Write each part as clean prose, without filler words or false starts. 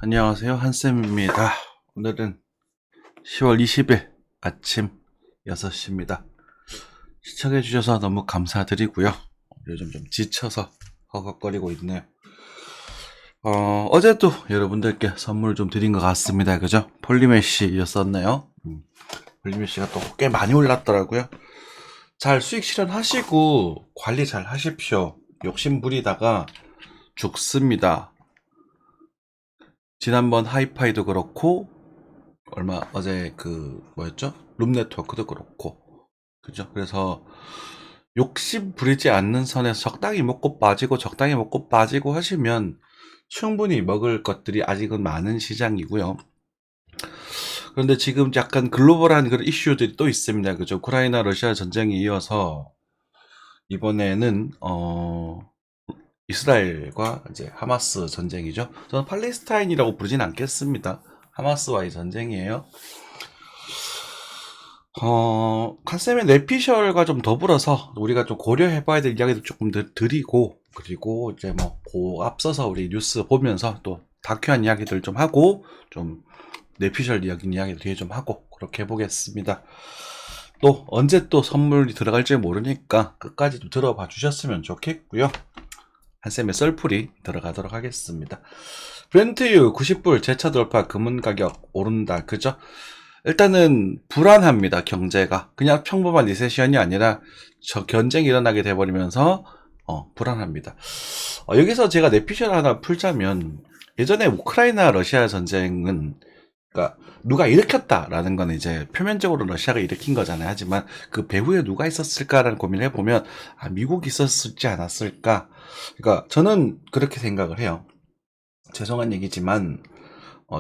안녕하세요. 한쌤입니다. 오늘은 10월 20일 아침 6시입니다. 시청해주셔서 너무 감사드리고요. 요즘 좀 지쳐서 허걱거리고 있네요. 어제도 여러분들께 선물 좀 드린 것 같습니다. 그죠? 폴리메시였었네요. 폴리메시가 또 꽤 많이 올랐더라고요. 잘 수익 실현하시고 관리 잘 하십시오. 욕심 부리다가 죽습니다. 지난번 하이파이도 그렇고 어제 뭐였죠? 룸네트워크도 그렇고 그죠? 그래서 욕심 부리지 않는 선에서 적당히 먹고 빠지고 하시면 충분히 먹을 것들이 아직은 많은 시장이고요. 그런데 지금 약간 글로벌한 그런 이슈들이 또 있습니다. 그죠? 우크라이나 러시아 전쟁이 이어서 이번에는 이스라엘과 이제 하마스 전쟁이죠. 저는 팔레스타인이라고 부르진 않겠습니다. 하마스와의 전쟁이에요. 칸쌤의 뇌피셜과 좀 더불어서 우리가 좀 고려해봐야 될 이야기도 조금 드리고, 그리고 이제 앞서서 우리 뉴스 보면서 또 다큐한 이야기들 좀 하고, 좀 뇌피셜 이야기들 뒤에 좀 하고, 그렇게 해보겠습니다. 또 언제 또 선물이 들어갈지 모르니까 끝까지 좀 들어봐 주셨으면 좋겠고요. 한쌤의 썰풀이 들어가도록 하겠습니다. 브렌트유 90불 재차 돌파, 금은 가격 오른다. 그죠? 일단은 불안합니다. 경제가 그냥 평범한 리세션이 아니라 전쟁이 일어나게 돼버리면서 불안합니다. 여기서 제가 내피셜 하나 풀자면, 예전에 우크라이나 러시아 전쟁은 그러니까 누가 일으켰다라는 건 이제 표면적으로 러시아가 일으킨 거잖아요. 하지만 그 배후에 누가 있었을까라는 고민을 해보면 미국이 있었지 않았을까. 그러니까 저는 그렇게 생각을 해요. 죄송한 얘기지만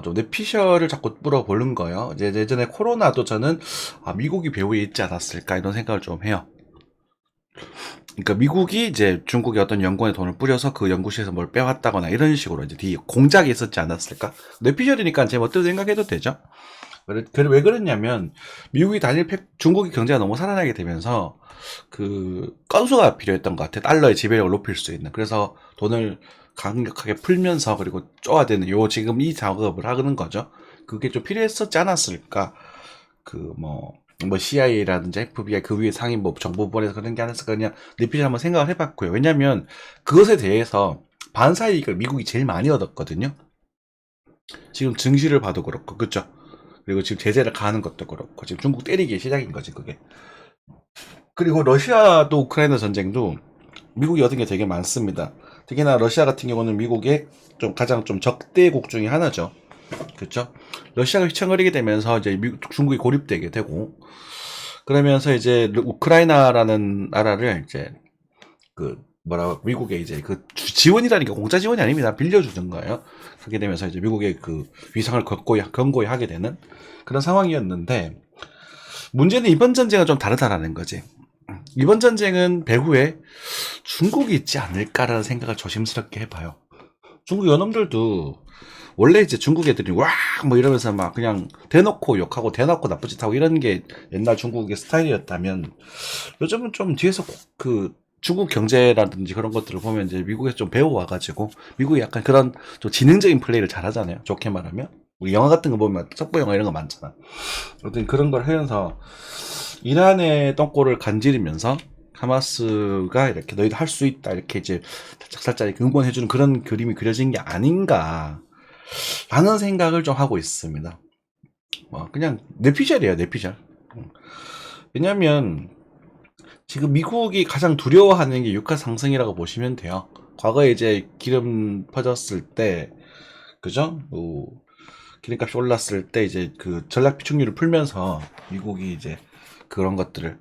좀 뇌피셜을 자꾸 물어보는 거예요. 이제 예전에 코로나도 저는 미국이 배후에 있지 않았을까 이런 생각을 좀 해요. 그러니까 미국이 이제 중국의 어떤 연구원에 돈을 뿌려서 그 연구실에서 뭘 빼왔다거나 이런 식으로 이제 뒤에 공작이 있었지 않았을까? 뇌피셜이니까 제 멋대로 생각해도 되죠. 왜 그랬냐면 미국이 중국의 경제가 너무 살아나게 되면서 그 건수가 필요했던 것 같아요. 달러의 지배력을 높일 수 있는. 그래서 돈을 강력하게 풀면서 그리고 쪼아대는 지금 이 작업을 하는 거죠. 그게 좀 필요했었지 않았을까? CIA라든지 FBI 그 위에 상임 정보부에서 그런 게 않았을까, 그냥 내피셜 한번 생각을 해봤고요. 왜냐면 그것에 대해서 반사이익을 미국이 제일 많이 얻었거든요. 지금 증시를 봐도 그렇고, 그쵸? 그리고 지금 제재를 가하는 것도 그렇고, 지금 중국 때리기 시작인 거지, 그게. 그리고 러시아도 우크라이나 전쟁도 미국이 얻은 게 되게 많습니다. 특히나 러시아 같은 경우는 미국의 가장 적대국 중에 하나죠. 그렇죠? 러시아가 휘청거리게 되면서 이제 중국이 고립되게 되고, 그러면서 이제 우크라이나라는 나라를 이제 미국의 이제 지원이라는 게 공짜 지원이 아닙니다. 빌려주는 거예요. 그렇게 되면서 이제 미국의 위상을 견고히 하게 되는 그런 상황이었는데, 문제는 이번 전쟁은 좀 다르다라는 거지. 이번 전쟁은 배후에 중국이 있지 않을까라는 생각을 조심스럽게 해봐요. 중국 연놈들도 원래 이제 중국 애들이 이러면서 막 그냥 대놓고 욕하고 대놓고 나쁜 짓 하고 이런 게 옛날 중국의 스타일이었다면, 요즘은 좀 뒤에서 중국 경제라든지 그런 것들을 보면 이제 미국에서 좀 배워와가지고 미국이 약간 그런 좀 지능적인 플레이를 잘하잖아요. 좋게 말하면 우리 영화 같은 거 보면 첩보 영화 이런 거 많잖아. 어떤 그런 걸 하면서 이란의 똥꼬를 간지리면서 하마스가 이렇게 너희도 할 수 있다 이렇게 이제 살짝 응원해주는 그런 그림이 그려진 게 아닌가 라는 생각을 좀 하고 있습니다. 그냥 뇌피셜이에요, 뇌피셜. 왜냐면 지금 미국이 가장 두려워하는 게 유가 상승이라고 보시면 돼요. 과거에 이제 기름 퍼졌을 때, 그죠? 기름값이 올랐을 때 이제 전략 비축률을 풀면서 미국이 이제 그런 것들을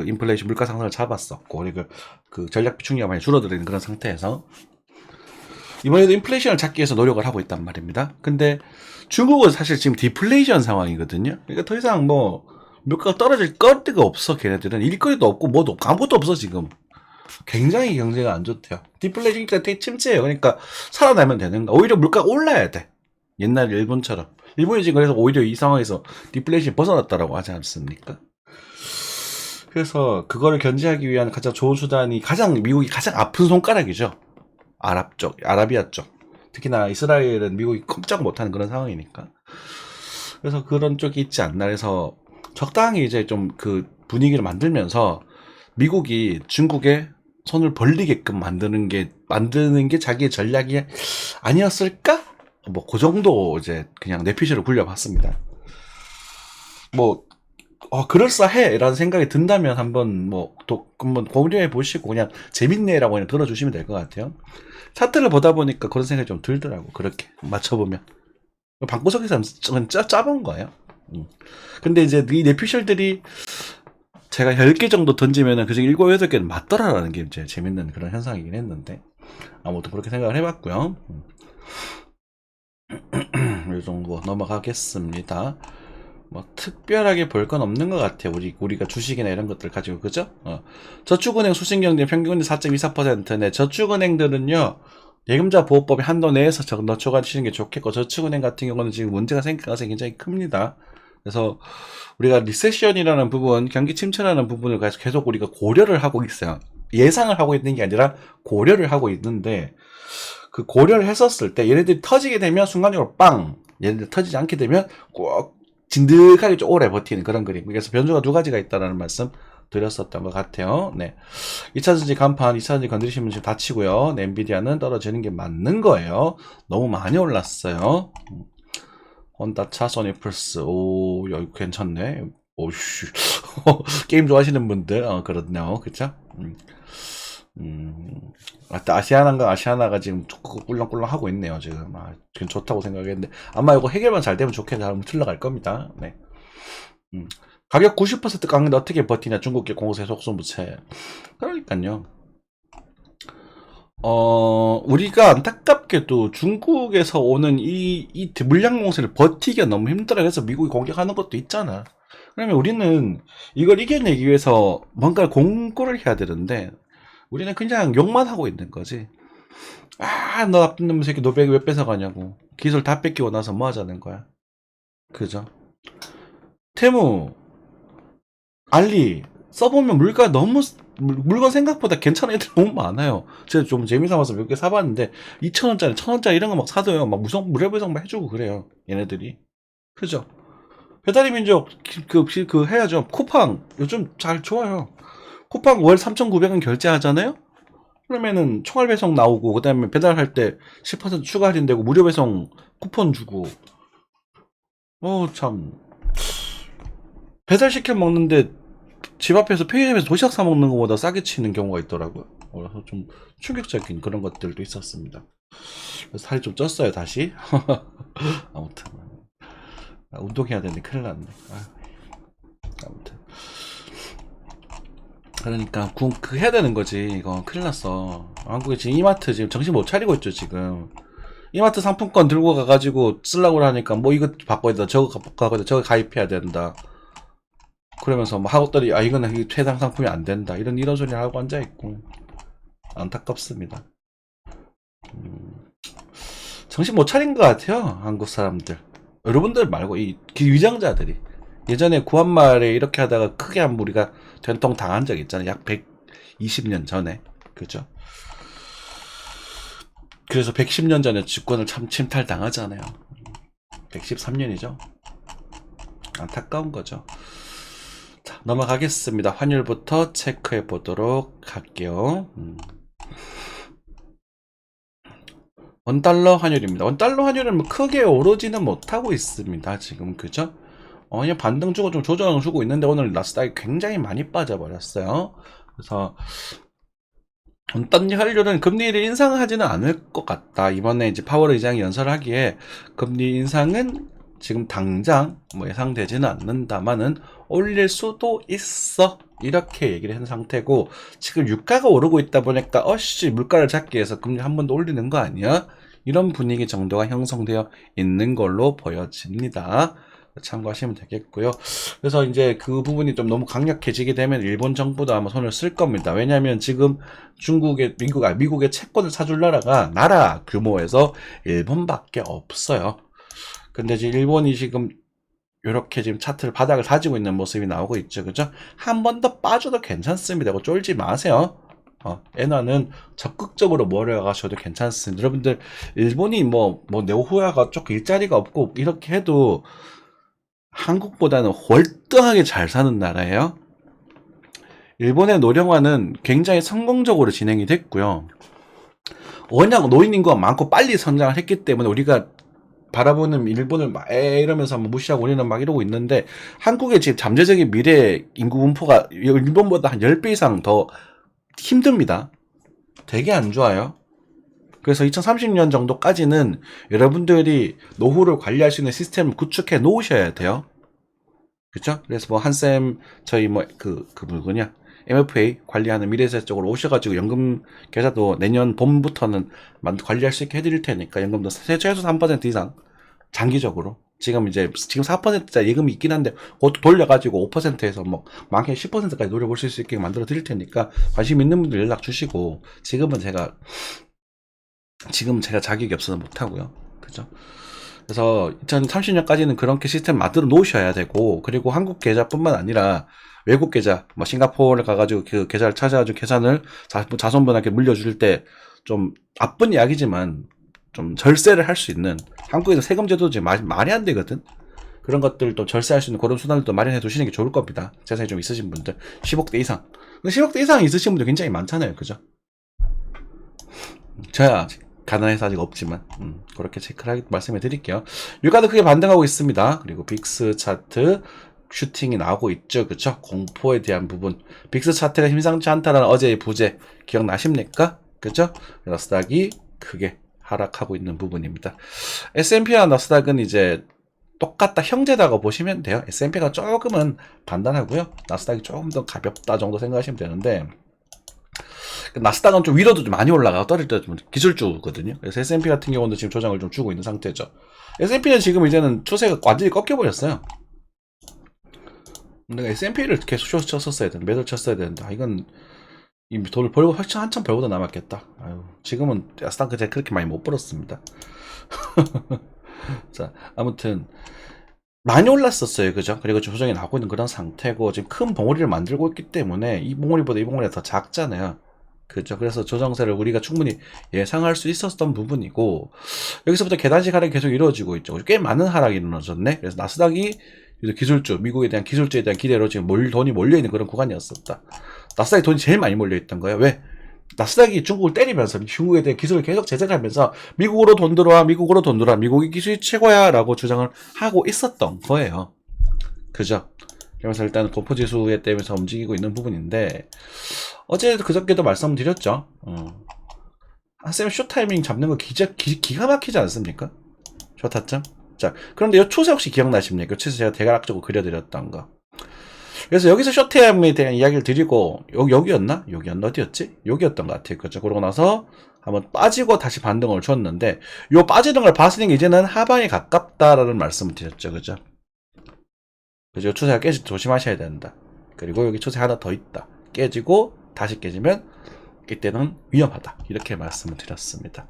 인플레이션 물가 상승을 잡았었고, 그리고 전략 비축률이 많이 줄어드는 그런 상태에서 이번에도 인플레이션을 잡기 위해서 노력을 하고 있단 말입니다. 근데 중국은 사실 지금 디플레이션 상황이거든요. 그러니까 더 이상 물가가 떨어질 거리가 없어. 걔네들은 일거리도 없고 뭐도 없고 아무것도 없어. 지금 굉장히 경제가 안 좋대요. 디플레이션이니까 되게 침체예요. 그러니까 살아나면 되는 거. 오히려 물가가 올라야 돼. 옛날 일본처럼. 일본이 지금 그래서 오히려 이 상황에서 디플레이션이 벗어났다라고 하지 않습니까? 그래서 그거를 견제하기 위한 가장 좋은 수단이 미국이 가장 아픈 손가락이죠. 아라비아 쪽. 특히나 이스라엘은 미국이 꼼짝 못하는 그런 상황이니까. 그래서 그런 쪽이 있지 않나 해서 적당히 이제 좀 그 분위기를 만들면서 미국이 중국에 손을 벌리게끔 만드는 게 자기의 전략이 아니었을까? 뭐 그 정도 이제 그냥 내피셜을 굴려봤습니다. 뭐 그럴싸해라는 생각이 든다면 한번 한번 고려해 보시고 그냥 재밌네라고 그냥 들어주시면 될 것 같아요. 차트를 보다 보니까 그런 생각이 좀 들더라고. 그렇게 맞춰보면 방구석에서 짜본 거예요. 근데 이제 이 내피셜들이 제가 10개 정도 던지면은 그중에 7, 8개는 맞더라라는 게 이제 재밌는 그런 현상이긴 했는데 아무튼 그렇게 생각을 해봤고요. 이 정도 넘어가겠습니다. 뭐 특별하게 볼 건 없는 것 같아요. 우리가 주식이나 이런 것들 가지고 그죠? 저축은행 수신경제 평균이 4.24%네. 저축은행들은요 예금자 보호법의 한도 내에서 넣어가시는 게 좋겠고 저축은행 같은 경우는 지금 문제가 생길 가능성이 굉장히 큽니다. 그래서 우리가 리세션이라는 부분, 경기 침체라는 부분을 계속 우리가 고려를 하고 있어요. 예상을 하고 있는 게 아니라 고려를 하고 있는데 그 고려를 했었을 때 얘네들이 터지게 되면 순간적으로 빵! 얘네들 터지지 않게 되면 꼭 진득하게 좀 오래 버티는 그런 그림. 그래서 변수가 두 가지가 있다는 말씀 드렸었던 것 같아요. 네. 2차전지 간판, 2차전지 건드리시면 지금 다치고요. 네, 엔비디아는 떨어지는 게 맞는 거예요. 너무 많이 올랐어요. 혼다차, 소니플스, 오, 여기 괜찮네. 오씨. 게임 좋아하시는 분들, 그렇네요. 그쵸? 아시아나가 지금 꿀렁꿀렁 하고 있네요. 지금. 지금 좋다고 생각했는데. 아마 이거 해결만 잘 되면 좋게 잘 틀러갈 겁니다. 네. 가격 90% 깎는데 어떻게 버티냐, 중국계 공세 속수무채. 그러니까요. 우리가 안타깝게도 중국에서 오는 이 물량 공세를 버티기가 너무 힘들어. 그래서 미국이 공격하는 것도 있잖아. 그러면 우리는 이걸 이겨내기 위해서 뭔가를 공고를 해야 되는데, 우리는 그냥 욕만 하고 있는 거지. 너 나쁜 놈 새끼 노백 왜 뺏어가냐고. 기술 다 뺏기고 나서 뭐 하자는 거야. 그죠? 테무, 알리, 써보면 물건 생각보다 괜찮은 애들 너무 많아요. 제가 좀 재미삼아서 몇 개 사봤는데 2,000원짜리 1,000원짜리 이런 거 막 사줘요. 막 무료 배송 막 해주고 그래요. 얘네들이. 그죠? 배달의 민족 그 해야죠. 쿠팡 요즘 잘 좋아요. 쿠팡 월 3,900원 결제하잖아요. 그러면은 총알 배송 나오고 그다음에 배달할 때 10% 추가 할인되고 무료 배송 쿠폰 주고. 참 배달 시켜 먹는데 집 앞에서 편의점에서 도시락 사 먹는 것보다 싸게 치는 경우가 있더라고요. 그래서 좀 충격적인 그런 것들도 있었습니다. 그래서 살이 좀 쪘어요 다시. 아무튼 운동해야 되는데 큰일 났네. 아무튼 그러니까 해야 되는 거지. 이거 큰일 났어. 한국에 지금 이마트 지금 정신 못 차리고 있죠 지금. 이마트 상품권 들고 가가지고 쓰려고 하니까 뭐 이거 바꿔야 된다, 저거 바꿔야 된다, 저거 가입해야 된다. 그러면서 뭐 학업들이 이거는 해당 상품이 안 된다 이런 소리 하고 앉아 있고 안타깝습니다. 정신 못 차린 것 같아요 한국 사람들. 여러분들 말고 이 위장자들이 예전에 구한말에 이렇게 하다가 크게 한 우리가 된통 당한 적 있잖아요. 약 120년 전에. 그죠? 그래서 110년 전에 주권을 참 침탈 당하잖아요. 113년이죠. 안타까운 거죠. 자, 넘어가겠습니다. 환율부터 체크해 보도록 할게요. 원달러 환율입니다. 원달러 환율은 뭐 크게 오르지는 못하고 있습니다. 지금 그죠? 그냥 반등 주고 좀 조정 주고 있는데 오늘 나스닥이 굉장히 많이 빠져버렸어요. 그래서 원달러 환율은 금리를 인상하지는 않을 것 같다. 이번에 이제 파월 의장이 연설하기에 금리 인상은 지금 당장 뭐 예상되지는 않는다만은 올릴 수도 있어. 이렇게 얘기를 한 상태고 지금 유가가 오르고 있다 보니까 물가를 잡기 위해서 금리 한 번 더 올리는 거 아니야? 이런 분위기 정도가 형성되어 있는 걸로 보여집니다. 참고하시면 되겠고요. 그래서 이제 그 부분이 좀 너무 강력해지게 되면 일본 정부도 아마 손을 쓸 겁니다. 왜냐하면 지금 미국의 채권을 사줄 나라 규모에서 일본밖에 없어요. 근데 지금 일본이 지금 이렇게 지금 차트를 바닥을 다지고 있는 모습이 나오고 있죠. 그죠? 한 번 더 빠져도 괜찮습니다. 쫄지 마세요. 엔화는 적극적으로 몰아가셔도 괜찮습니다. 여러분들, 일본이 내후야가 조금 일자리가 없고 이렇게 해도 한국보다는 월등하게 잘 사는 나라예요. 일본의 노령화는 굉장히 성공적으로 진행이 됐고요. 워낙 노인 인구가 많고 빨리 성장을 했기 때문에 우리가 바라보는 일본을 막 이러면서 한번 무시하고 우리는 막 이러고 있는데, 한국의 지금 잠재적인 미래 인구 분포가 일본보다 한 10배 이상 더 힘듭니다. 되게 안 좋아요. 그래서 2030년 정도까지는 여러분들이 노후를 관리할 수 있는 시스템을 구축해 놓으셔야 돼요. 그쵸? 그래서 한쌤, 저희 누구냐? MFA 관리하는 미래세 쪽으로 오셔가지고 연금 계좌도 내년 봄부터는 관리할 수 있게 해드릴 테니까 연금도 최소 3% 이상 장기적으로 지금 4%짜리 예금이 있긴 한데 그것도 돌려가지고 5%에서 많게 10%까지 노려볼 수 있게 만들어 드릴 테니까 관심 있는 분들 연락 주시고, 지금은 제가 자격이 없어서 못하고요. 그죠? 그래서 2030년까지는 그렇게 시스템 만들어 놓으셔야 되고, 그리고 한국 계좌뿐만 아니라 외국 계좌, 싱가포르를 가가지고 그 계좌를 찾아가지고 계산을 자손분한테 물려줄 때 좀 나쁜 이야기지만 좀 절세를 할 수 있는, 한국에서 세금 제도 지금 말이 안 되거든. 그런 것들도 절세할 수 있는 그런 수단들도 마련해 두시는 게 좋을 겁니다. 재산이 좀 있으신 분들, 10억대 이상. 근데 10억대 이상 있으신 분들 굉장히 많잖아요. 그죠? 저야 가난해서 아직 없지만 그렇게 체크를 말씀해 드릴게요. 유가도 크게 반등하고 있습니다. 그리고 빅스 차트 슈팅이 나오고 있죠. 그쵸? 공포에 대한 부분, 빅스 차트가 심상치 않다라는 어제의 부재 기억나십니까? 그죠? 나스닥이 크게 하락하고 있는 부분입니다. S&P와 나스닥은 이제 똑같다, 형제다고 보시면 돼요. S&P가 조금은 단단하고요, 나스닥이 조금 더 가볍다 정도 생각하시면 되는데, 나스닥은 좀 위로도 좀 많이 올라가고 떨어질 때 좀 기술주거든요. 그래서 S&P 같은 경우는 지금 조정을 좀 주고 있는 상태죠. S&P는 지금 이제는 추세가 완전히 꺾여버렸어요. 내가 S&P를 계속 쇼 쳤었어야 되는데, 매달 쳤어야 되는데, 이건 이 돈을 벌고 한참 벌고도 남았겠다. 지금은 나스닥 그제 그렇게 많이 못 벌었습니다. 자, 아무튼 많이 올랐었어요. 그죠? 그리고 조정이 나오고 있는 그런 상태고, 지금 큰 봉우리를 만들고 있기 때문에 이 봉우리보다 이 봉우리가 더 작잖아요. 그죠? 그래서 조정세를 우리가 충분히 예상할 수 있었던 부분이고, 여기서부터 계단식 하락이 계속 이루어지고 있죠. 꽤 많은 하락이 일어나졌네. 그래서 나스닥이 기술주, 미국에 대한 기술주에 대한 기대로 지금 돈이 몰려있는 그런 구간이었었다. 나스닥이 돈이 제일 많이 몰려있던 거예요. 왜? 나스닥이 중국을 때리면서 중국에 대한 기술을 계속 제작하면서 미국으로 돈 들어와, 미국으로 돈 들어와, 미국이 기술이 최고야 라고 주장을 하고 있었던 거예요. 그죠? 그래서 일단 공포지수에 때문에 움직이고 있는 부분인데, 어제 그저께도 말씀드렸죠. 한쌤 쇼타이밍 잡는 거 기가 막히지 않습니까? 쇼타점? 자, 그런데 이 추세 혹시 기억나십니까? 이 추세 제가 대략적으로 그려드렸던 거. 그래서 여기서 쇼타임에 대한 이야기를 드리고, 여기였나? 어디였지? 여기였던 것 같아요. 그죠? 그러고 나서 한번 빠지고 다시 반등을 줬는데, 요 빠지는 걸 봤으니까 이제는 하방에 가깝다라는 말씀을 드렸죠. 그죠? 그죠? 추세가 깨질 때 조심하셔야 된다. 그리고 여기 추세 하나 더 있다. 깨지고 다시 깨지면 이때는 위험하다. 이렇게 말씀을 드렸습니다.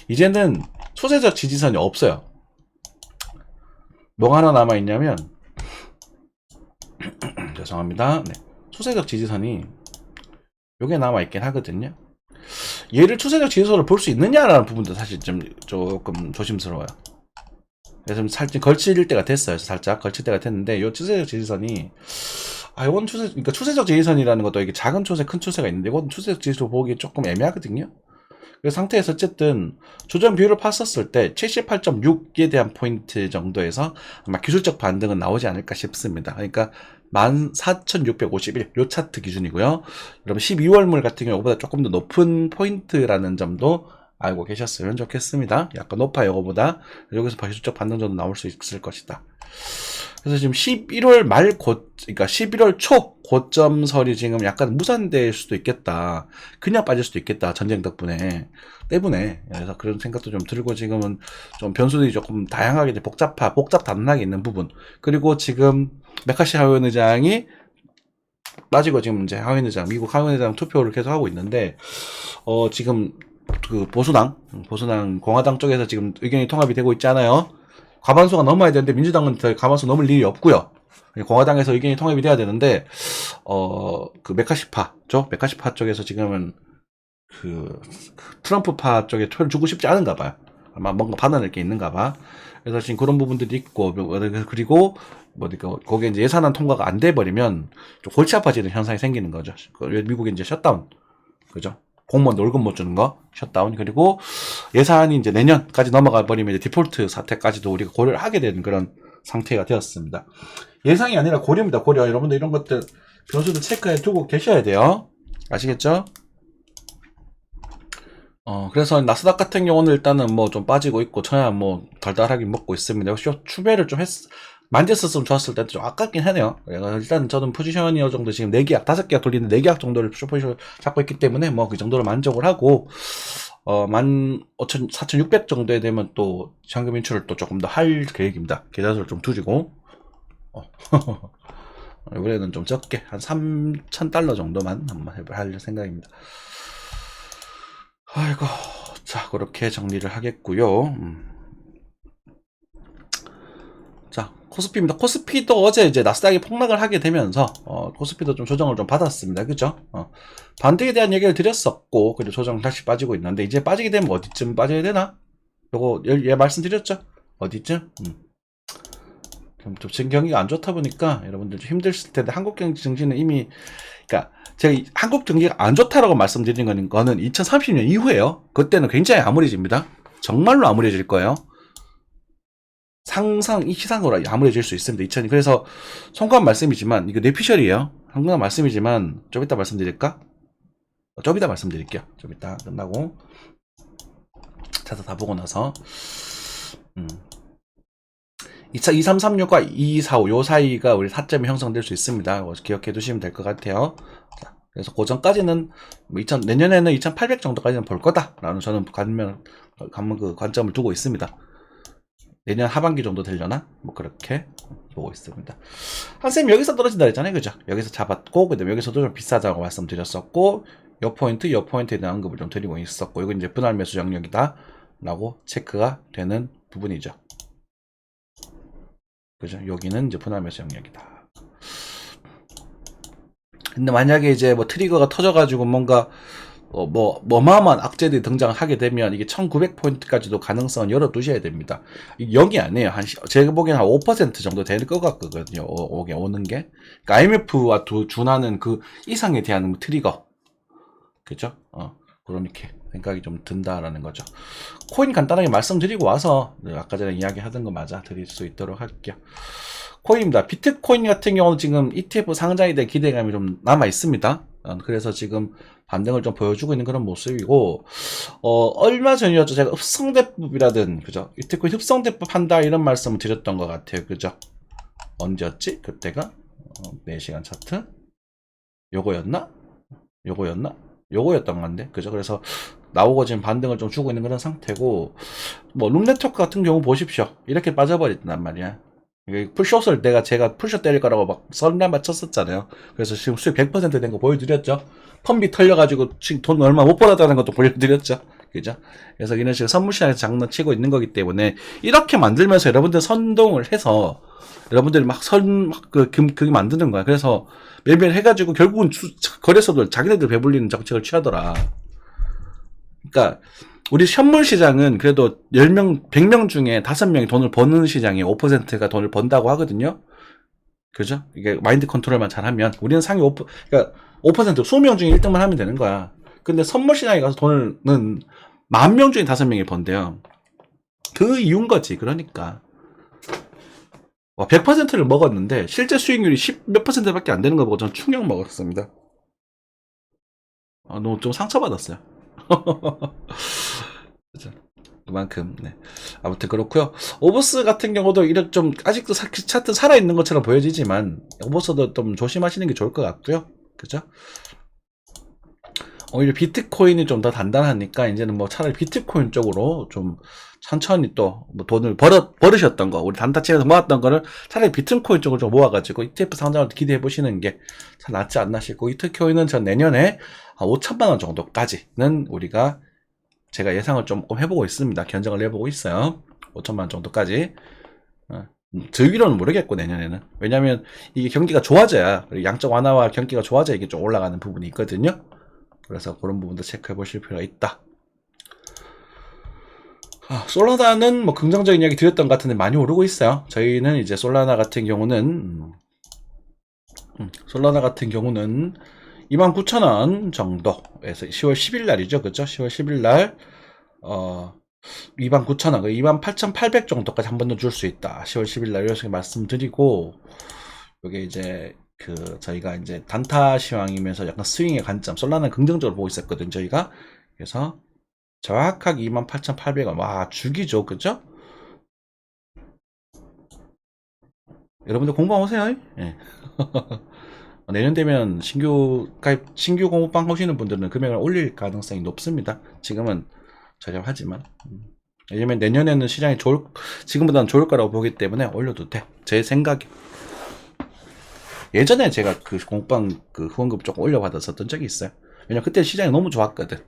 이제는 추세적 지지선이 없어요. 뭐가 하나 남아있냐면, 죄송합니다. 네. 추세적 지지선이 요게 남아있긴 하거든요. 얘를 추세적 지지선을 볼 수 있느냐라는 부분도 사실 조금 조심스러워요. 그래서 살짝 걸칠 때가 됐어요. 살짝 걸칠 때가 됐는데, 요 추세적 지지선이, 이건 그러니까 추세적 지지선이라는 것도 이게 작은 추세, 큰 추세가 있는데, 이건 추세적 지지선 보기 조금 애매하거든요. 그 상태에서 어쨌든 조정 비율을 봤었을 때 78.6에 대한 포인트 정도에서 아마 기술적 반등은 나오지 않을까 싶습니다. 그러니까 14,651, 요 차트 기준이고요. 여러분 12월물 같은 경우보다 조금 더 높은 포인트라는 점도 알고 계셨으면 좋겠습니다. 약간 높아요, 이거보다. 여기서 기술적 반등 정도 나올 수 있을 것이다. 그래서 지금 11월 그러니까 11월 초 고점설이 지금 약간 무산될 수도 있겠다. 그냥 빠질 수도 있겠다. 전쟁 때문에. 그래서 그런 생각도 좀 들고, 지금은 좀 변수들이 조금 다양하게 복잡 단순하게 있는 부분. 그리고 지금 메카시 하원 의장이 빠지고 지금 이제 미국 하원 의장 투표를 계속 하고 있는데, 지금 그 보수당 공화당 쪽에서 지금 의견이 통합이 되고 있잖아요. 과반수가 넘어야 되는데 민주당은 과반수 넘을 일이 없고요. 공화당에서 의견이 통합이 돼야 되는데, 그 메카시파 쪽에서 지금은 그 트럼프파 쪽에 표를 주고 싶지 않은가 봐요. 아마 뭔가 받아낼 게 있는가 봐. 그래서 지금 그런 부분들이 있고, 그리고 뭐니까 거기에 이제 예산안 통과가 안 돼 버리면 좀 골치 아파지는 현상이 생기는 거죠. 미국이 이제 셧다운, 그죠? 공무원 월급 못 주는 거 셧다운. 그리고 예산이 이제 내년까지 넘어가 버리면 이제 디폴트 사태까지도 우리가 고려를 하게 되는 그런 상태가 되었습니다. 예상이 아니라 고려입니다. 고려. 여러분들 이런 것들 변수도 체크해 두고 계셔야 돼요. 아시겠죠? 그래서 나스닥 같은 경우는 일단은 뭐 좀 빠지고 있고, 저야 뭐 달달하게 먹고 있습니다. 역시 추배를 좀 만졌었으면 좋았을 텐데 좀 아깝긴 하네요. 일단 저는 포지션이 어느 정도 지금 4계약, 5계약 돌리는 4계약 정도를 포지션 잡고 있기 때문에 뭐 그 정도로 만족을 하고, 14,600 정도에 되면 또 현금 인출을 또 조금 더 할 계획입니다. 계좌수를 좀 줄이고, 이번에는 좀 적게, 한 3,000달러 정도만 한번 할 생각입니다. 아이고, 자, 그렇게 정리를 하겠고요. 자, 코스피입니다. 코스피도 어제 이제 나스닥이 폭락을 하게 되면서, 코스피도 좀 조정을 좀 받았습니다. 그죠? 반등에 대한 얘기를 드렸었고, 그리고 조정 다시 빠지고 있는데, 이제 빠지게 되면 어디쯤 빠져야 되나? 요거, 예, 말씀드렸죠? 어디쯤? 지금 경기가 안 좋다 보니까 여러분들 좀 힘드실 텐데, 한국 경기 증시는 이미, 그러니까 제가 한국 경기가 안 좋다라고 말씀드린 거는 2030년 이후에요. 그때는 굉장히 암울해집니다. 정말로 암울해질 거예요. 상상 이상으로 암울해질 수 있습니다. 그래서 송구한 말씀이지만 이거 뇌피셜이에요. 한국한 말씀이지만 좀 이따 말씀드릴까? 좀 이따 말씀드릴게요. 좀 이따 끝나고 자서 다 보고 나서 2336과 2245 요 사이가 우리 타점이 형성될 수 있습니다. 기억해 두시면 될 것 같아요. 자, 그래서 그 전까지는 뭐 내년에는 2800 정도까지는 볼 거다라는 저는 관점을 두고 있습니다. 내년 하반기 정도 되려나? 뭐 그렇게 보고 있습니다. 한쌤 여기서 떨어진다 했잖아요. 그죠? 여기서 잡았고, 그 다음에 여기서도 좀 비싸다고 말씀드렸었고, 요 포인트에 대한 언급을 좀 드리고 있었고, 이건 이제 분할 매수 영역이다 라고 체크가 되는 부분이죠. 그죠? 여기는 이제 분할 매수 영역이다. 근데 만약에 이제 뭐 트리거가 터져가지고 뭔가 어마어마한 악재들이 등장하게 되면 이게 1900포인트까지도 가능성은 열어두셔야 됩니다. 여기 아니에요. 제가 보기엔 한 5% 정도 될 것 같거든요. 오는 게. 그러니까 IMF와 준하는 그 이상에 대한 트리거. 그죠? 그렇게 생각이 좀 든다라는 거죠. 코인 간단하게 말씀드리고 와서 아까 전에 이야기하던 거 맞아 드릴 수 있도록 할게요. 코인입니다. 비트코인 같은 경우는 지금 ETF 상장에 대한 기대감이 좀 남아 있습니다. 그래서 지금 반등을 좀 보여주고 있는 그런 모습이고, 얼마 전이었죠. 제가 흡성대법이라든, 그죠? 비트코인 흡성대법 한다 이런 말씀을 드렸던 것 같아요. 그죠? 언제였지? 그때가? 4시간 차트? 요거였나? 요거였던 건데, 그죠? 그래서 나오고 지금 반등을 좀 주고 있는 그런 상태고, 뭐 룸네트워크 같은 경우 보십시오. 이렇게 빠져버렸단 말이야. 풀숏을 제가 풀숏 때릴 거라고 막 선란 맞췄었잖아요. 그래서 지금 수익 100% 된 거 보여드렸죠. 펌비 털려가지고 지금 돈 얼마 못 벌었다는 것도 보여드렸죠. 그죠? 그래서 이런 식으로 선물시장에서 장난치고 있는 거기 때문에 이렇게 만들면서 여러분들 선동을 해서 여러분들이 막 그게 만드는 거야. 그래서 매매를 해가지고 결국은 거래소들 자기네들 배불리는 정책을 취하더라. 그러니까 우리 현물 시장은 그래도 10명, 100명 중에 5명이 돈을 버는 시장에 5%가 돈을 번다고 하거든요. 그죠? 이게 마인드 컨트롤만 잘하면 우리는 상위 5%, 그러니까 5% 20명 중에 1등만 하면 되는 거야. 근데 선물 시장에 가서 돈은 10,000명 중에 5명이 번대요. 그 이유인 거지. 그러니까 100%를 먹었는데 실제 수익률이 10 몇 %밖에 안 되는 거 보고 저는 충격 먹었습니다. 너무 좀 상처받았어요. 그죠? 그만큼, 네. 아무튼 그렇고요. 오버스 같은 경우도 이렇게 좀 아직도 차트 살아있는 것처럼 보여지지만 오버스도 좀 조심하시는 게 좋을 것 같고요. 그죠? 오히려 비트코인이 좀 더 단단하니까 이제는 뭐 차라리 비트코인 쪽으로 좀 천천히 또 뭐 돈을 버르셨던 거, 우리 단타치에서 모았던 거를 차라리 비트코인 쪽으로 좀 모아가지고 ETF 상장을 기대해 보시는 게 참 낫지 않나 싶고, 비트코인은 전 내년에 한 5천만 원 정도까지는 제가 예상을 조금 해보고 있습니다. 견적을 내보고 있어요. 5천만 원 정도까지. 들기로는 모르겠고, 내년에는. 왜냐면 이게 경기가 좋아져야, 양적 완화와 경기가 좋아져야 이게 좀 올라가는 부분이 있거든요. 그래서 그런 부분도 체크해 보실 필요가 있다. 솔라나는 뭐 긍정적인 이야기 드렸던 것 같은데 많이 오르고 있어요. 저희는 이제 솔라나 같은 경우는 29,000원 정도에서 10월 10일 날이죠. 그죠? 10월 10일 날 29,000원, 28,800 정도까지 한 번 더 줄 수 있다. 10월 10일 날 이렇게 말씀드리고, 이게 이제 저희가 이제 단타 시황이면서 약간 스윙의 관점, 솔라나는 긍정적으로 보고 있었거든, 저희가. 그래서 정확하게 28,800원. 와, 죽이죠. 그죠? 여러분들 공방 오세요. 예. 내년 되면 신규 공부방 하시는 분들은 금액을 올릴 가능성이 높습니다. 지금은 저렴하지만. 왜냐면 내년에는 시장이 지금보다는 좋을 거라고 보기 때문에 올려도 돼. 제 생각에. 예전에 제가 그 공방 후원금 조금 올려받았었던 적이 있어요. 왜냐면 그때 시장이 너무 좋았거든.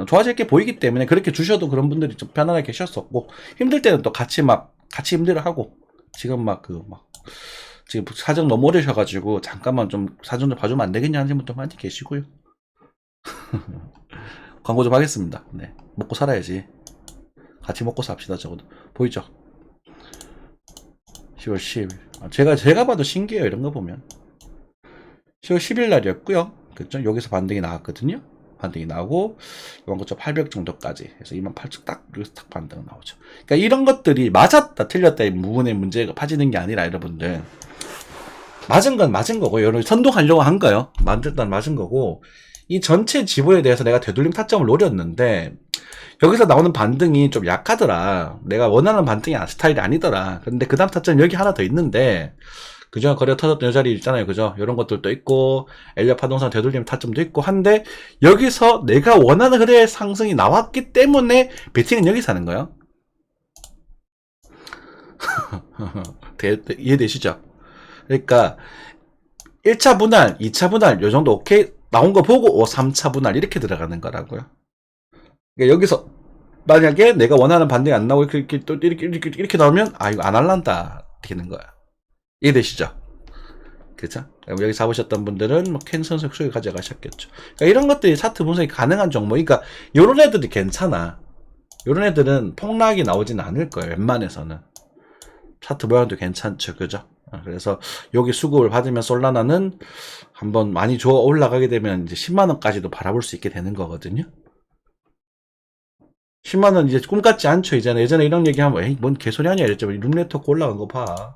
좋아질 게 보이기 때문에 그렇게 주셔도 그런 분들이 좀 편안하게 계셨었고, 힘들 때는 또 같이 힘들어하고, 지금 지금 사정 너무 어려셔가지고 잠깐만 좀 사정 좀 봐주면 안 되겠냐 하는 분도 많이 계시고요. 광고 좀 하겠습니다. 네, 먹고 살아야지. 같이 먹고 삽시다. 적어도 보이죠? 10월 10일. 제가 봐도 신기해요. 이런 거 보면 10월 10일 날이었고요. 그죠? 여기서 반등이 나왔거든요. 반등이 나오고 29,800 정도까지 해서 28,000 딱 반등 나오죠. 그러니까 이런 것들이 맞았다 틀렸다 이 부분의 문제가 빠지는 게 아니라 여러분들 맞은 건 맞은 거고 여러분 선동하려고 한 거예요. 맞은 거고 이 전체 지분에 대해서 내가 되돌림 타점을 노렸는데 여기서 나오는 반등이 좀 약하더라. 내가 원하는 반등이 스타일이 아니더라. 근데 그 다음 타점 여기 하나 더 있는데 그죠? 거래가 터졌던 이 자리 있잖아요. 그죠? 이런 것들도 있고, 엘리엇 파동상 되돌림 타점도 있고, 한데, 여기서 내가 원하는 흐름의 상승이 나왔기 때문에, 베팅은 여기서 하는 거예요. 이해되시죠? 그러니까, 1차 분할, 2차 분할, 요 정도 오케이, 나온 거 보고, 3차 분할, 이렇게 들어가는 거라고요. 그러니까 여기서, 만약에 내가 원하는 반등이 안 나오고, 이렇게 나오면, 이거 안 할란다. 되는 거야. 이해되시죠? 그죠? 여기 잡으셨던 분들은 캔선 속속에 가져가셨겠죠. 그러니까 이런 것들이 차트 분석이 가능한 종목. 그러니까 이런 애들이 괜찮아. 이런 애들은 폭락이 나오진 않을 거예요. 웬만해서는. 차트 모양도 괜찮죠. 그죠? 그래서 여기 수급을 받으면 솔라나는 한번 많이 올라가게 되면 이제 10만원까지도 바라볼 수 있게 되는 거거든요. 10만원 이제 꿈같지 않죠. 예전에 이런 얘기 하면 에이 뭔 개소리 하냐 이랬죠. 룸네트워크 올라간 거 봐.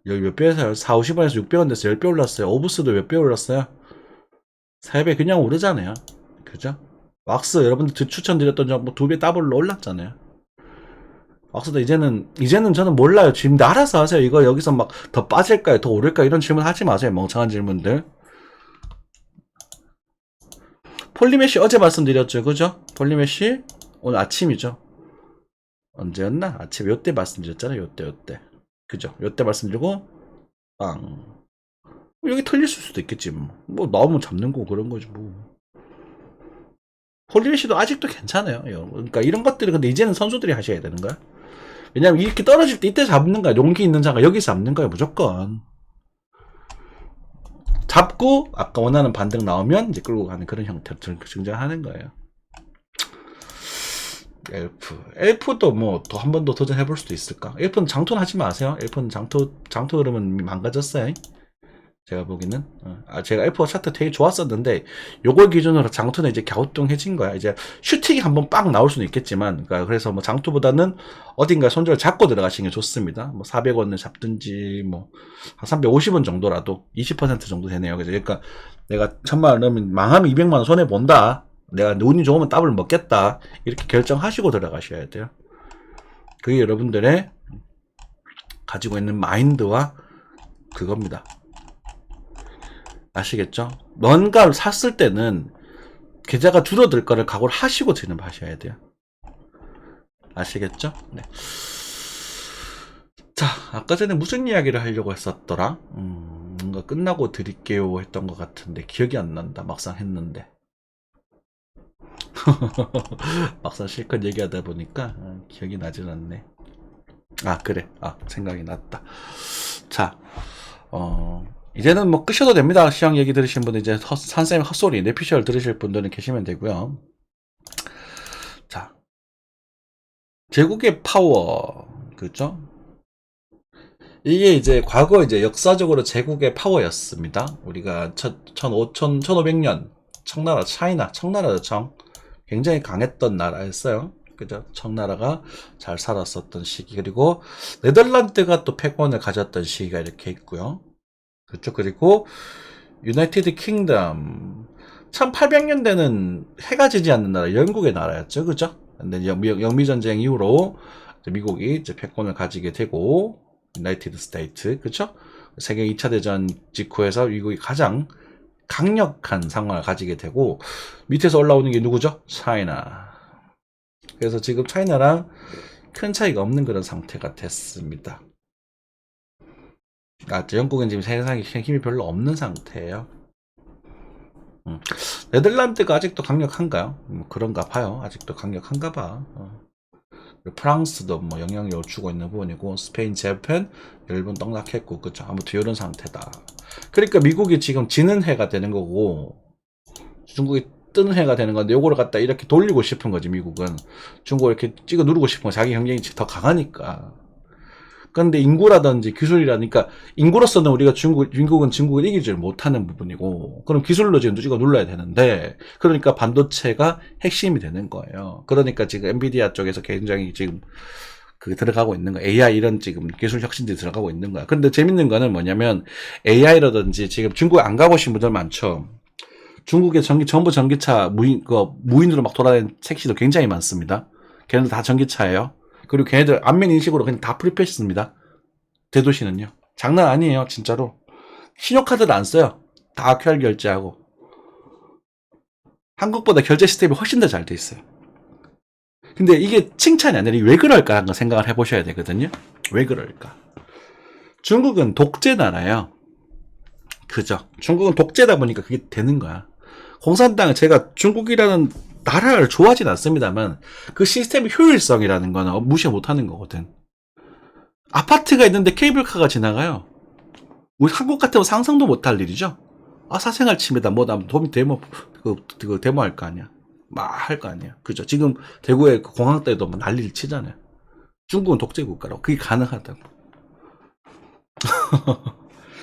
여기 몇 배에서 4, 50원에서 600원 됐어요. 10배 올랐어요. 오브스도 몇 배 올랐어요. 3배 그냥 오르잖아요. 그죠? 왁스 여러분들 추천드렸던 뭐 2배 더블로 올랐잖아요. 왁스도 이제는 저는 몰라요. 지금 알아서 하세요. 이거 여기서 막 더 빠질까요? 더 오를까요? 이런 질문 하지 마세요. 멍청한 질문들. 폴리메시 어제 말씀드렸죠. 그죠? 폴리메시 오늘 아침이죠. 언제였나? 아침 요때 말씀드렸잖아요. 요때. 그죠? 요때 말씀드리고 빵. 여기 틀릴 수도 있겠지 뭐 나오면 잡는 거 그런 거지 뭐. 폴리메시도 아직도 괜찮아요. 그러니까 이런 것들이 근데 이제는 선수들이 하셔야 되는 거야. 왜냐면 이렇게 떨어질 때 이때 잡는 거야. 용기 있는 자가 여기서 잡는 거야 무조건. 잡고 아까 원하는 반등 나오면 이제 끌고 가는 그런 형태로 등장하는 거예요. 엘프도 뭐 또 한 번 더 도전해 볼 수도 있을까? 엘프는 장톤 하지 마세요. 엘프는 장토 그러면 망가졌어요. 제가 보기는 제가 엘프가 차트 되게 좋았었는데 요걸 기준으로 장토는 이제 갸우뚱해진 거야. 이제 슈팅이 한번 빵 나올 수는 있겠지만 그래서 뭐 장토보다는 어딘가 손절을 잡고 들어가시는 게 좋습니다. 뭐 400원을 잡든지 뭐 한 350원 정도라도 20% 정도 되네요. 그러니까 내가 1000만원 넣으면 망하면 200만원 손해 본다. 내가 운이 좋으면 더블 먹겠다. 이렇게 결정하시고 들어가셔야 돼요. 그게 여러분들의 가지고 있는 마인드와 그겁니다. 아시겠죠? 뭔가를 샀을 때는 계좌가 줄어들 거를 각오를 하시고 진입하셔야 돼요. 아시겠죠? 네. 자, 아까 전에 무슨 이야기를 하려고 했었더라? 뭔가 끝나고 드릴게요 했던 것 같은데 기억이 안 난다. 막상 했는데. 막상 실컷 얘기하다 보니까 기억이 나질 않네. 그래. 생각이 났다. 자, 이제는 뭐 끄셔도 됩니다. 시황 얘기 들으신 분들 이제 산쌤 헛소리 내피셜 들으실 분들은 계시면 되고요. 자, 제국의 파워 그죠? 이게 이제 과거 이제 역사적으로 제국의 파워였습니다. 우리가 1500년 청나라 청나라죠 청 굉장히 강했던 나라였어요. 그죠? 청나라가 잘 살았었던 시기 그리고 네덜란드가 또 패권을 가졌던 시기가 이렇게 있고요. 그렇죠. 그리고 유나이티드 킹덤 1800년대는 해가 지지 않는 나라 영국의 나라였죠. 그죠? 근데 영미전쟁 이후로 미국이 이제 패권을 가지게 되고 유나이티드 스테이트 그쵸? 세계 2차 대전 직후에서 미국이 가장 강력한 상황을 가지게 되고 밑에서 올라오는 게 누구죠? 차이나. 그래서 지금 차이나랑 큰 차이가 없는 그런 상태가 됐습니다. 영국은 지금 세상에 힘이 별로 없는 상태예요. 네덜란드가 아직도 강력한가요? 그런가 봐요. 아직도 강력한가 봐. 프랑스도 뭐 영향력을 주고 있는 부분이고 스페인, 재팬, 일본 떡락했고 그쵸 아무튼 이런 상태다. 그러니까 미국이 지금 지는 해가 되는 거고 중국이 뜨는 해가 되는 건데 요거를 갖다 이렇게 돌리고 싶은 거지. 미국은 중국을 이렇게 찍어 누르고 싶은 거 자기 경쟁이 더 강하니까. 그런데 인구라든지 기술이라니까 인구로서는 우리가 중국은 중국을 이기지 못하는 부분이고 그럼 기술로 지금 찍어 눌러야 되는데 그러니까 반도체가 핵심이 되는 거예요. 그러니까 지금 엔비디아 쪽에서 굉장히 지금 들어가고 있는 거 AI 이런 지금 기술 혁신들이 들어가고 있는 거야. 근데 재밌는 거는 뭐냐면 AI라든지 지금 중국 안 가보신 분들 많죠. 중국의 전부 전기차 무인으로 막 돌아다니는 택시도 굉장히 많습니다. 걔네들 다 전기차예요. 그리고 걔네들 안면 인식으로 그냥 다 프리패스입니다. 대도시는요. 장난 아니에요, 진짜로. 신용카드를 안 써요. 다 QR 결제하고. 한국보다 결제 시스템이 훨씬 더 잘 돼 있어요. 근데 이게 칭찬이 아니라 왜 그럴까 하는 거 생각을 해보셔야 되거든요. 왜 그럴까? 중국은 독재 나라예요. 그죠? 중국은 독재다 보니까 그게 되는 거야. 공산당은 제가 중국이라는 나라를 좋아하진 않습니다만 그 시스템의 효율성이라는 거는 무시 못하는 거거든. 아파트가 있는데 케이블카가 지나가요. 우리 한국 같으면 상상도 못할 일이죠. 사생활 침해다 뭐다 데모 데모할 거 아니야. 막 할 거 아니야. 그죠? 지금 대구의 공항 때도 막 난리를 치잖아요. 중국은 독재 국가라고 그게 가능하다고.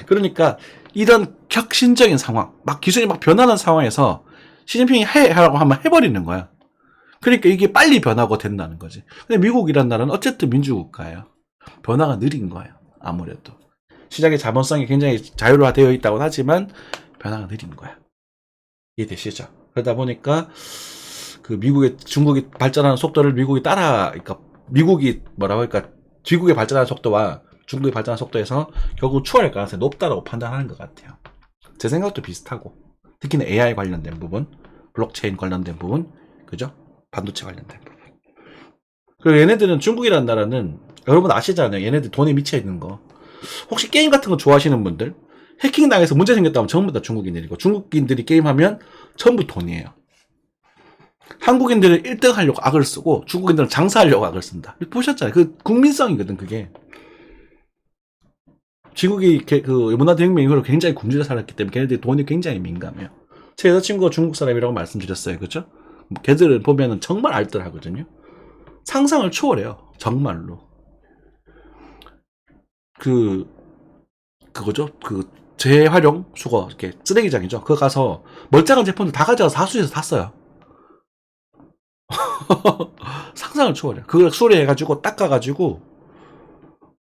그러니까 이런 혁신적인 상황, 막 기술이 막 변하는 상황에서 시진핑이 하라고 하면 해버리는 거야. 그러니까 이게 빨리 변하고 된다는 거지. 근데 미국이란 나라는 어쨌든 민주국가예요. 변화가 느린 거예요. 아무래도. 시장의 자본성이 굉장히 자유화되어 있다고 하지만 변화가 느린 거야. 이해되시죠? 그러다 보니까 중국이 발전하는 속도를 미국이 그러니까 미국이 뭐라고 할까, 미국의 발전하는 속도와 중국의 발전하는 속도에서 결국 추월할 가능성이 높다라고 판단하는 것 같아요. 제 생각도 비슷하고. 특히나 AI 관련된 부분, 블록체인 관련된 부분, 그죠? 반도체 관련된 부분. 그리고 얘네들은 중국이라는 나라는 여러분 아시잖아요. 얘네들 돈에 미쳐 있는 거. 혹시 게임 같은 거 좋아하시는 분들, 해킹 당해서 문제 생겼다면 전부 다 중국인들이고 중국인들이 게임하면 전부 돈이에요. 한국인들은 1등 하려고 악을 쓰고 중국인들은 장사하려고 악을 쓴다. 보셨잖아요. 그 국민성이거든 그게. 중국이 문화대혁명 이후로 굉장히 굶주려 살았기 때문에 걔네들이 돈이 굉장히 민감해요. 제 여자친구가 중국 사람이라고 말씀드렸어요. 그죠? 걔들을 보면은 정말 알뜰하거든요. 상상을 초월해요. 정말로. 그거죠? 재활용 수거, 이렇게 쓰레기장이죠. 그거 가서 멀쩡한 제품들 다 가져가서 하수에서 다 써요. 상상을 초월해요. 그걸 수리해가지고 닦아가지고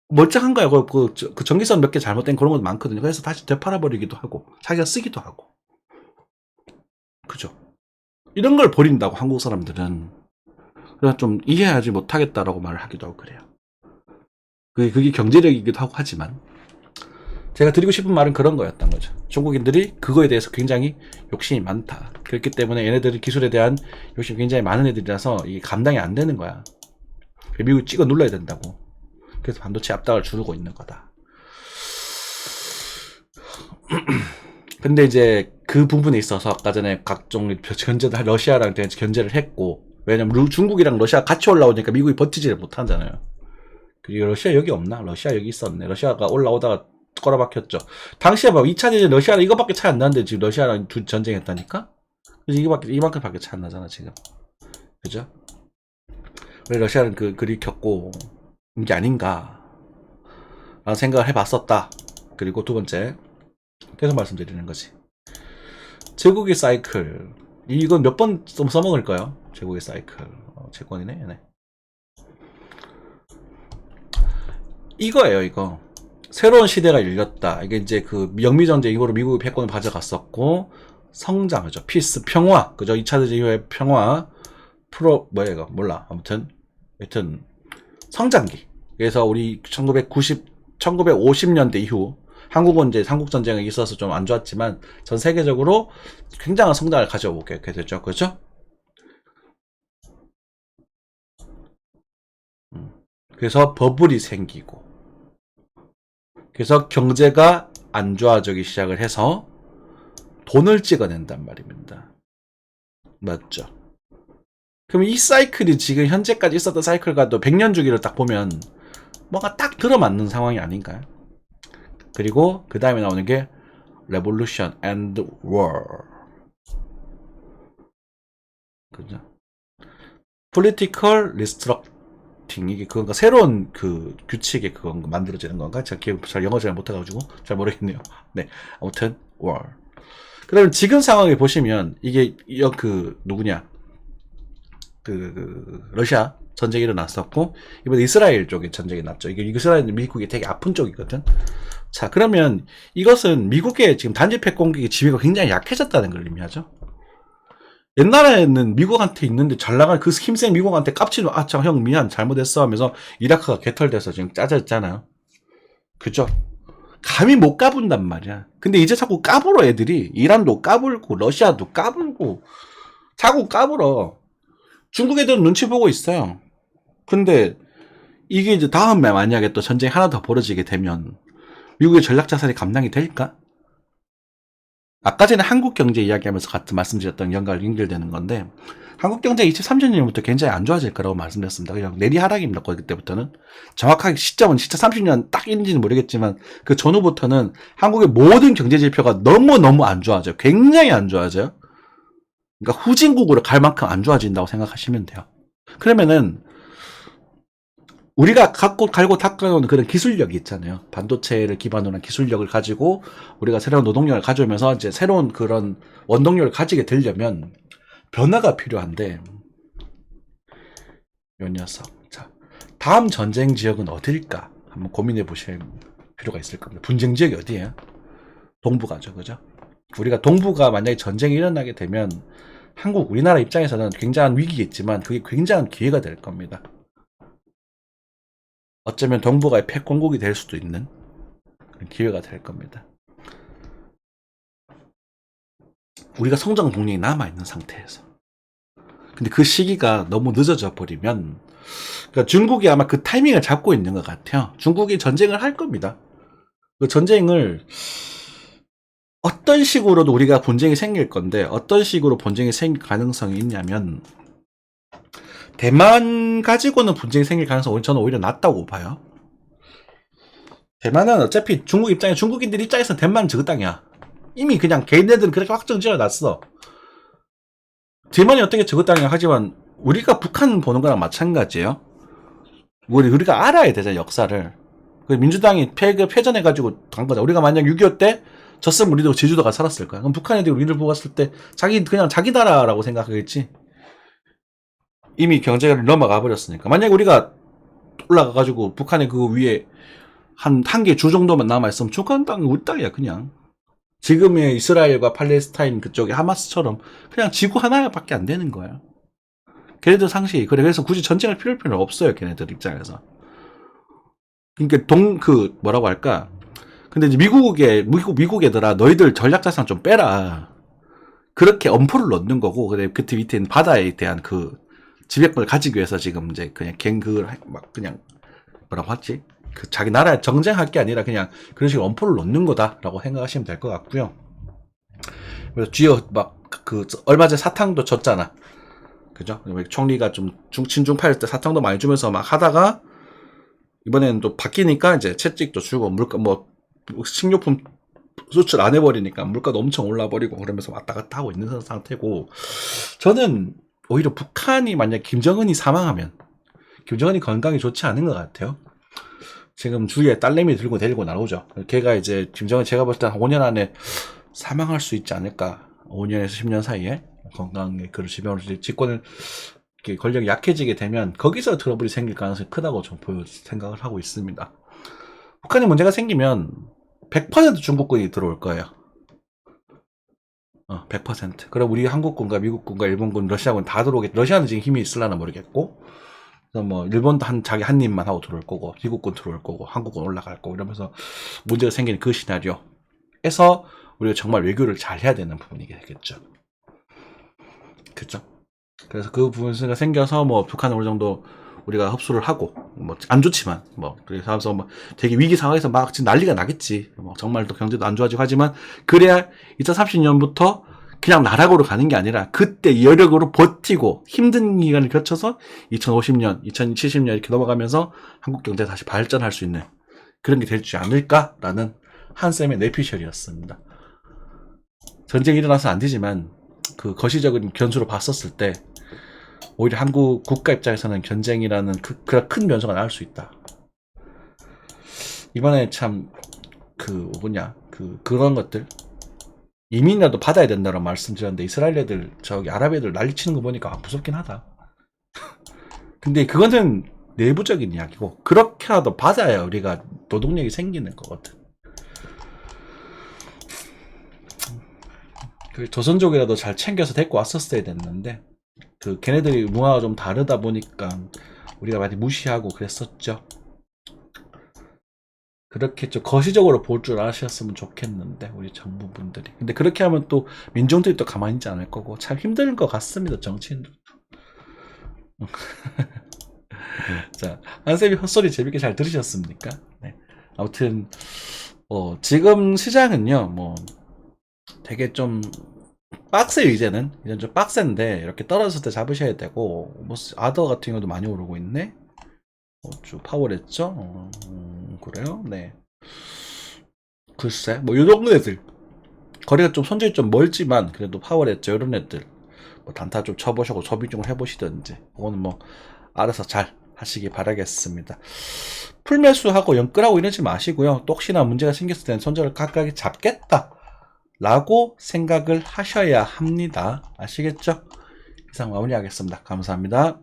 멀쩡한 거야. 그 전기선 몇 개 잘못된 그런 것도 많거든요. 그래서 다시 되팔아버리기도 하고 자기가 쓰기도 하고. 그죠? 이런 걸 버린다고 한국 사람들은. 그래서 좀 이해하지 못하겠다라고 말을 하기도 하고 그래요. 그게 경제력이기도 하고 하지만 제가 드리고 싶은 말은 그런 거였던 거죠. 중국인들이 그거에 대해서 굉장히 욕심이 많다. 그렇기 때문에 얘네들이 기술에 대한 욕심이 굉장히 많은 애들이라서 이게 감당이 안 되는 거야. 미국이 찍어 눌러야 된다고. 그래서 반도체 압박을 주르고 있는 거다. 근데 이제 그 부분에 있어서 아까 전에 각종 견제도 러시아랑 견제를 했고, 왜냐면 중국이랑 러시아 같이 올라오니까 미국이 버티지를 못하잖아요. 그리고 러시아 여기 없나? 러시아 여기 있었네. 러시아가 올라오다가 꼬라박혔죠. 당시에 봐, 2차 대전 러시아랑 이거밖에 차이 안 나는데 지금 러시아랑 전쟁했다니까? 그래서 이만큼밖에 차이 안 나잖아, 지금. 그죠? 왜 러시아는 그리 겪고, 이게 아닌가. 라는 생각을 해봤었다. 그리고 두 번째, 계속 말씀드리는 거지. 제국의 사이클. 이건 몇 번 써먹을까요? 제국의 사이클. 제권이네, 네. 이거예요, 이거. 새로운 시대가 열렸다. 이게 이제 그 영미전쟁 이후로 미국이 패권을 가져갔었고, 성장하죠. 피스, 평화. 그죠? 2차 대전 이후의 평화. 뭐야, 이거. 몰라. 아무튼, 성장기. 그래서 우리 1950년대 이후, 한국은 이제 삼국전쟁에 있어서 좀 안 좋았지만, 전 세계적으로 굉장한 성장을 가져오게 됐죠. 그렇죠? 그래서 버블이 생기고, 그래서 경제가 안 좋아지기 시작을 해서 돈을 찍어낸단 말입니다. 맞죠? 그럼 이 사이클이 지금 현재까지 있었던 사이클과도 100년 주기를 딱 보면 뭔가 딱 들어맞는 상황이 아닌가요? 그리고 그 다음에 나오는 게 Revolution and War. 그죠? Political Restructuring. 이게 그건가? 새로운 그 규칙에 그건 만들어지는 건가? 제가 잘 영어 잘 못해가지고 잘 모르겠네요. 네. 아무튼, War. 그러면 지금 상황을 보시면 이게 누구냐? 러시아 전쟁이 일어났었고, 이번에 이스라엘 쪽에 전쟁이 났죠. 이게 이스라엘 미국이 되게 아픈 쪽이거든. 자, 그러면 이것은 미국의 지금 단지 패권국의 지위가 굉장히 약해졌다는 걸 의미하죠. 옛날에는 미국한테 있는데 잘 나간 그 힘센 미국한테 깝치면, 형 미안 잘못했어 하면서 이라크가 개털돼서 지금 짜졌잖아요. 그죠? 감히 못 까분단 말이야. 근데 이제 자꾸 까불어 애들이. 이란도 까불고 러시아도 까불고 자꾸 까불어. 중국 애들은 눈치 보고 있어요. 근데 이게 이제 다음에 만약에 또 전쟁이 하나 더 벌어지게 되면 미국의 전략자산이 감당이 될까? 아까 전에 한국 경제 이야기하면서 같은 말씀드렸던 연결되는 건데, 한국 경제 2030년부터 굉장히 안 좋아질 거라고 말씀드렸습니다. 그냥 내리하락입니다. 그때부터는. 정확하게 시점은 진짜 30년 딱인지는 모르겠지만, 그 전후부터는 한국의 모든 경제 지표가 너무너무 안 좋아져요. 굉장히 안 좋아져요. 그러니까 후진국으로 갈 만큼 안 좋아진다고 생각하시면 돼요. 그러면은 우리가 갈고 닦아놓은 그런 기술력이 있잖아요. 반도체를 기반으로 한 기술력을 가지고 우리가 새로운 노동력을 가져오면서 이제 새로운 그런 원동력을 가지게 되려면 변화가 필요한데, 이 녀석. 자, 다음 전쟁 지역은 어딜까? 한번 고민해 보실 필요가 있을 겁니다. 분쟁 지역이 어디예요? 동부가죠, 그죠? 우리가 동부가 만약에 전쟁이 일어나게 되면 우리나라 입장에서는 굉장한 위기겠지만 그게 굉장한 기회가 될 겁니다. 어쩌면 동부가 패권국이 될 수도 있는 그런 기회가 될 겁니다. 우리가 성장 동력이 남아있는 상태에서. 근데 그 시기가 너무 늦어져 버리면, 그러니까 중국이 아마 그 타이밍을 잡고 있는 것 같아요. 중국이 전쟁을 할 겁니다. 그 전쟁을 어떤 식으로도 우리가 분쟁이 생길 건데, 어떤 식으로 분쟁이 생길 가능성이 있냐면, 대만 가지고는 분쟁이 생길 가능성이 저는 오히려 낮다고 봐요. 대만은 어차피 중국인들 입장에서는 대만은 저그 땅이야. 이미 그냥 걔네들은 그렇게 확정 지어놨어. 대만이 어떻게 저그 땅이야 하지만 우리가 북한 보는 거랑 마찬가지예요. 우리가 알아야 되잖아, 역사를. 민주당이 패전해가지고 간 거잖아. 우리가 만약 6.25 때 졌으면 우리도 제주도가 살았을 거야. 그럼 북한 애들이 우리를 보고 봤을 때 그냥 자기 나라라고 생각하겠지. 이미 경제가 넘어가 버렸으니까. 만약 우리가 올라가가지고 북한의 그 위에 한 개 주 정도만 남아있으면 북한 땅은 우리 땅이야, 그냥. 지금의 이스라엘과 팔레스타인 그쪽에 하마스처럼 그냥 지구 하나밖에 안 되는 거예요. 걔네들 상식이. 그래서 굳이 전쟁을 필요는 없어요, 걔네들 입장에서. 그러니까 뭐라고 할까. 근데 이제 미국 애들아, 너희들 전략자산 좀 빼라. 그렇게 엄포를 넣는 거고, 그때 밑에 있는 바다에 대한 그 지배권을 가지기 위해서 지금 이제 그냥 그냥 뭐라고 하지? 자기 나라에 정쟁할 게 아니라 그냥 그런 식으로 엄포를 놓는 거다라고 생각하시면 될 것 같고요. 그래서 얼마 전에 사탕도 줬잖아. 그죠? 총리가 좀 친중파일 때 사탕도 많이 주면서 막 하다가 이번에는 또 바뀌니까 이제 채찍도 주고 식료품 수출 안 해버리니까 물가도 엄청 올라버리고 그러면서 왔다 갔다 하고 있는 상태고, 저는 오히려 북한이 만약 김정은이 사망하면 김정은이 건강이 좋지 않은 것 같아요. 지금 주위에 딸내미 들고 데리고 나오죠. 걔가 이제 김정은 제가 볼 때 한 5년 안에 사망할 수 있지 않을까. 5년에서 10년 사이에 건강에 그런 질병을 집권을 권력이 약해지게 되면 거기서 트러블이 생길 가능성이 크다고 좀 생각을 하고 있습니다. 북한에 문제가 생기면 100% 중국군이 들어올 거예요. 100%. 그럼 우리 한국군과 미국군과 일본군, 러시아군 다 들어오겠. 러시아는 지금 힘이 있을라나 모르겠고, 그래서 뭐 일본도 자기 한 입만 하고 들어올 거고, 미국군 들어올 거고, 한국군 올라갈 거고 이러면서 문제가 생기는 그 시나리오에서 우리가 정말 외교를 잘 해야 되는 부분이 되겠죠. 그렇죠? 그래서 그 부분이 생겨서 뭐 북한을 어느 정도 우리가 흡수를 하고, 뭐 안 좋지만 뭐 그래서 뭐 되게 위기 상황에서 막 지금 난리가 나겠지. 뭐 정말 또 경제도 안 좋아지고 하지만, 그래야 2030년부터 그냥 나락으로 가는 게 아니라 그때 여력으로 버티고 힘든 기간을 거쳐서 2050년, 2070년 이렇게 넘어가면서 한국 경제가 다시 발전할 수 있는 그런 게 될지 않을까라는 한쌤의 뇌피셜이었습니다. 전쟁이 일어나서 안 되지만 그 거시적인 변수로 봤었을 때 오히려 한국 국가 입장에서는 전쟁이라는 큰 변수가 나올 수 있다. 이번에 참 그런 것들 이민이라도 받아야 된다고 말씀드렸는데, 이스라엘 애들 저기 아랍 애들 난리치는 거 보니까 무섭긴 하다. 근데 그거는 내부적인 이야기고, 그렇게라도 받아야 우리가 노동력이 생기는 거거든. 그 조선족이라도 잘 챙겨서 데리고 왔었어야 됐는데, 걔네들이 문화가 좀 다르다 보니까 우리가 많이 무시하고 그랬었죠. 그렇게 좀 거시적으로 볼 줄 아셨으면 좋겠는데, 우리 정부분들이. 근데 그렇게 하면 또 민중들이 또 가만히 있지 않을 거고, 참 힘든 것 같습니다, 정치인들도. 자, 한쌤이 헛소리 재밌게 잘 들으셨습니까? 네. 아무튼 지금 시장은요, 뭐 되게 좀 빡세요. 이제는 좀 빡센데, 이렇게 떨어졌을 때 잡으셔야 되고, 뭐 아더 같은 경우도 많이 오르고 있네. 쭉 파워했죠. 그래요? 네. 글쎄, 뭐 요런 애들 거리가 좀 손질이 좀 멀지만 그래도 파워했죠. 이런 애들 뭐 단타 좀 쳐보시고 소비 좀 해보시든지, 그거는 뭐 알아서 잘 하시기 바라겠습니다. 풀매수하고 연끌하고 이러지 마시고요. 또 혹시나 문제가 생겼을 때는 손절을 각각이 잡겠다 라고 생각을 하셔야 합니다. 아시겠죠? 이상 마무리하겠습니다. 감사합니다.